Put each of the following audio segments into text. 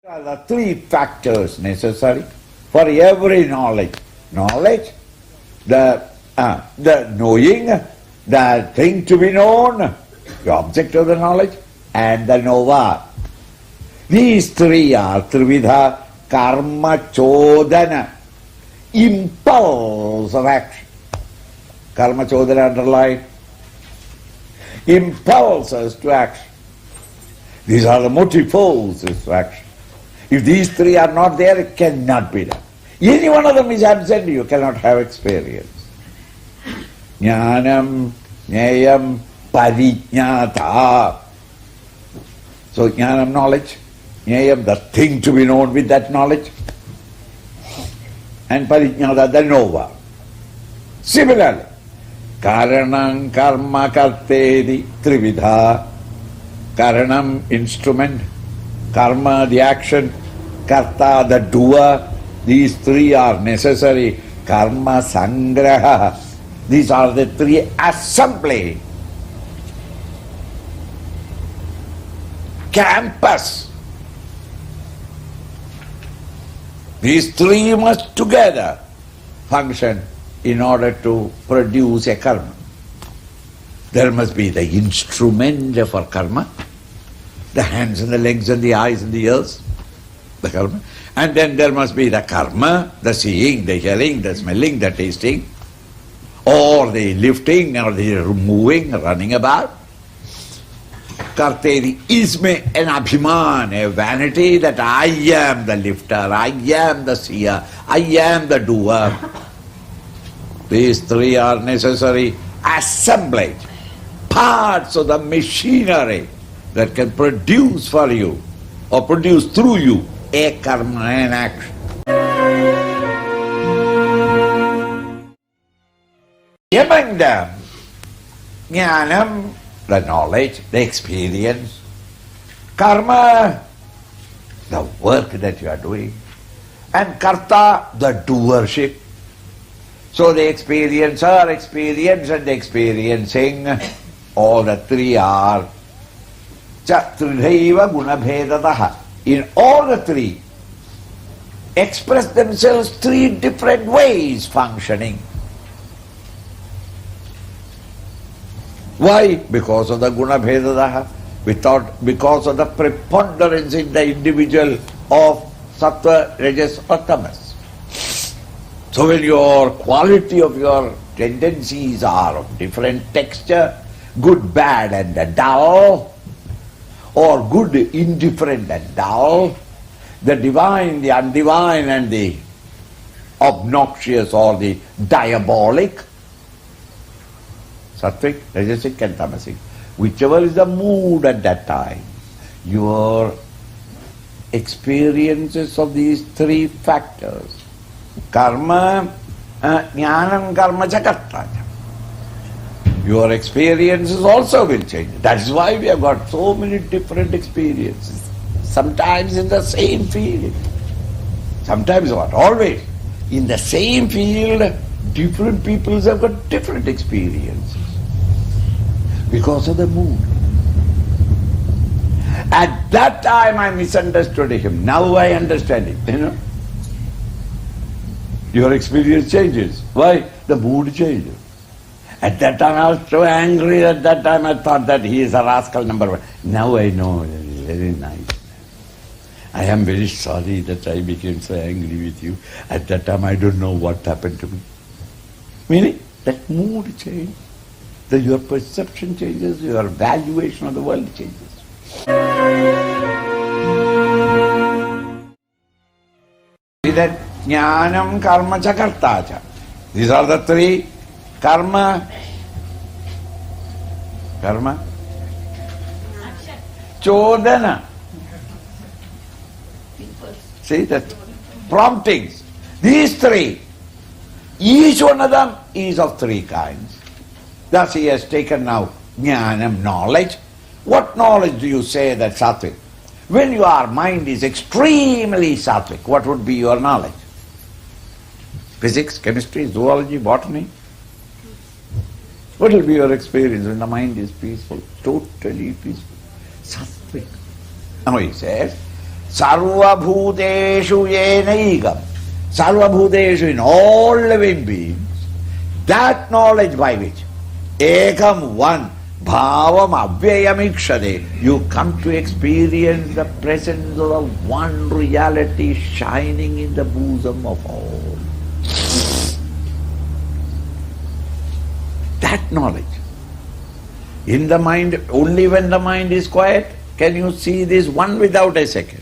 There are the three factors necessary for every knowledge. Knowledge, the knowing, the thing to be known, the object of the knowledge, and the knower. These three are Trividha, Karma, Chodana, impulse of action. Karma, Chodana underline, impulses to action. These are the motive forces to action. If these three are not there, it cannot be done. Any one of them is absent, you cannot have experience. Jnanam, Jnayam, Parijñātā. So Jnanam, knowledge, Jnayam, the thing to be known with that knowledge, and Parijñātā, the knower. Similarly, Karanam, Karma, Kartedi, Trividha. Karanam, instrument, Karma, the action, Karta, the doer. These three are necessary. Karma, Sangraha. These are the three assembly. Campus. These three must together function in order to produce a karma. There must be the instrument for karma, the hands and the legs and the eyes and the ears, the karma. And then there must be the karma, the seeing, the hearing, the smelling, the tasting, or the lifting, or the moving, running about. Karteri isme an abhiman, a vanity that I am the lifter, I am the seer, I am the doer. These three are necessary assemblage, parts of the machinery that can produce for you or produce through you a karma, an action. Among them, jnanam, the knowledge, the experience, karma, the work that you are doing, and karta, the doership. So the experiencer, experience, and the experiencing, all the three are Tridhaiva Gunabhedataha. In all the three, express themselves three different ways functioning. Why? Because of the Gunabhedataha, because of the preponderance in the individual of Sattva, Rajas or Tamas. So when your quality of your tendencies are of different texture, good, bad and dull, or good, indifferent and dull, the divine, the undivine and the obnoxious or the diabolic, Sattvik, Rajasik and Tamasik, whichever is the mood at that time, your experiences of these three factors, karma, jnanam, karma, chakarta. Your experiences also will change. That's why we have got so many different experiences. Sometimes in the same field. Sometimes what? Always. In the same field, different peoples have got different experiences. Because of the mood. At that time I misunderstood him. Now I understand it. You know? Your experience changes. Why? The mood changes. At that time I was so angry, at that time I thought that he is a rascal number one. Now I know, very nice. I am very sorry that I became so angry with you. At that time I don't know what happened to me. Meaning, that mood changes. Your perception changes, your valuation of the world changes. That jnanam, karma, chakartacha. These are the three. Karma, chodana. See that? Promptings. These three. Each one of them is of three kinds. Thus he has taken now jnanam, knowledge. What knowledge do you say that Sattvik? When your mind is extremely Sattvik, what would be your knowledge? Physics, chemistry, zoology, botany? What will be your experience when the mind is peaceful, totally peaceful? Sattvik. Now he says, Sarva bhuteshu yenaigam. Sarva bhuteshu, in all living beings, that knowledge by which ekam, one, bhavam avyayamikshade, you come to experience the presence of the one reality shining in the bosom of all. That knowledge. In the mind, only when the mind is quiet, can you see this one without a second.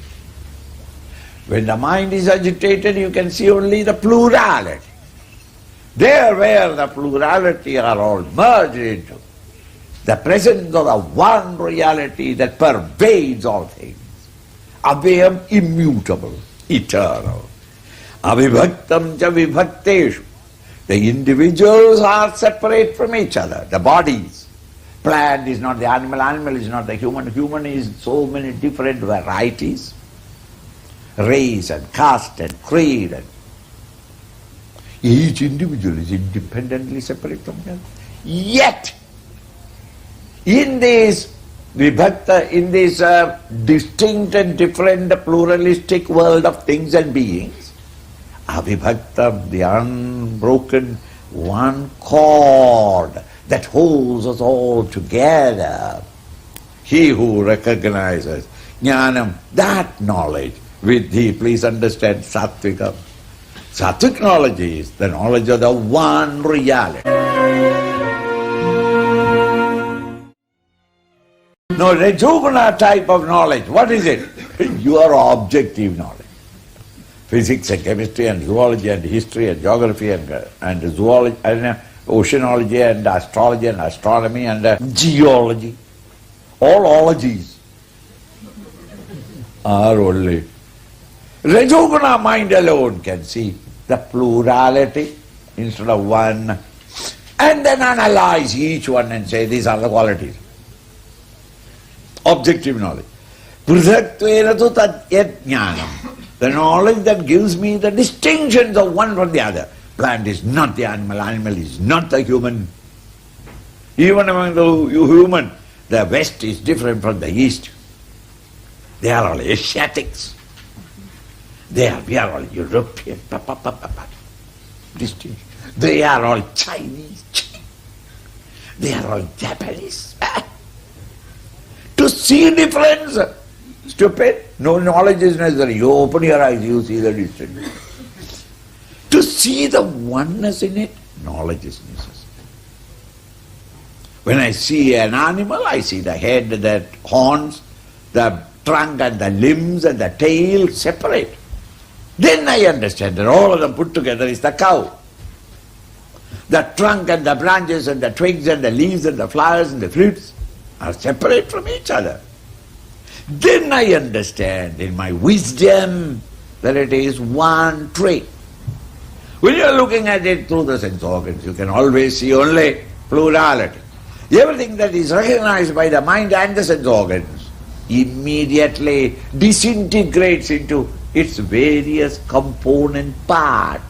When the mind is agitated, you can see only the plurality. There where the plurality are all merged into the presence of the one reality that pervades all things. Avyayam, immutable, eternal. Avibhaktam cha vibhakteshu. The individuals are separate from each other, the bodies. Plant is not the animal, animal is not the human, human is so many different varieties. Race and caste and creed, and each individual is independently separate from the other. Yet, in this vibhakta, in this distinct and different pluralistic world of things and beings, avibhakta, the unbroken one cord that holds us all together. He who recognizes jnanam, that knowledge, vidhi, please understand Sattvik. Sattvik knowledge is the knowledge of the one reality. No, Rajoguna type of knowledge, what is it? Your objective knowledge. Physics and chemistry and zoology and history and geography and zoology and oceanology and astrology and astronomy and geology. All ologies are only. Rajoguna mind alone can see the plurality instead of one, and then analyze each one and say these are the qualities. Objective knowledge. Prithaktvena tu tat yat jnanam. The knowledge that gives me the distinctions of one from the other. Plant is not the animal, animal is not the human. Even among the human, the West is different from the East. They are all Asiatics. We are all European. Distinct. They are all Chinese. They are all Japanese. To see difference, stupid. No knowledge is necessary. You open your eyes, you see the distinction. To see the oneness in it, knowledge is necessary. When I see an animal, I see the head, the horns, the trunk and the limbs and the tail separate. Then I understand that all of them put together is the cow. The trunk and the branches and the twigs and the leaves and the flowers and the fruits are separate from each other. Then I understand in my wisdom that it is one tree. When you are looking at it through the sense organs, you can always see only plurality. Everything that is recognized by the mind and the sense organs immediately disintegrates into its various component parts.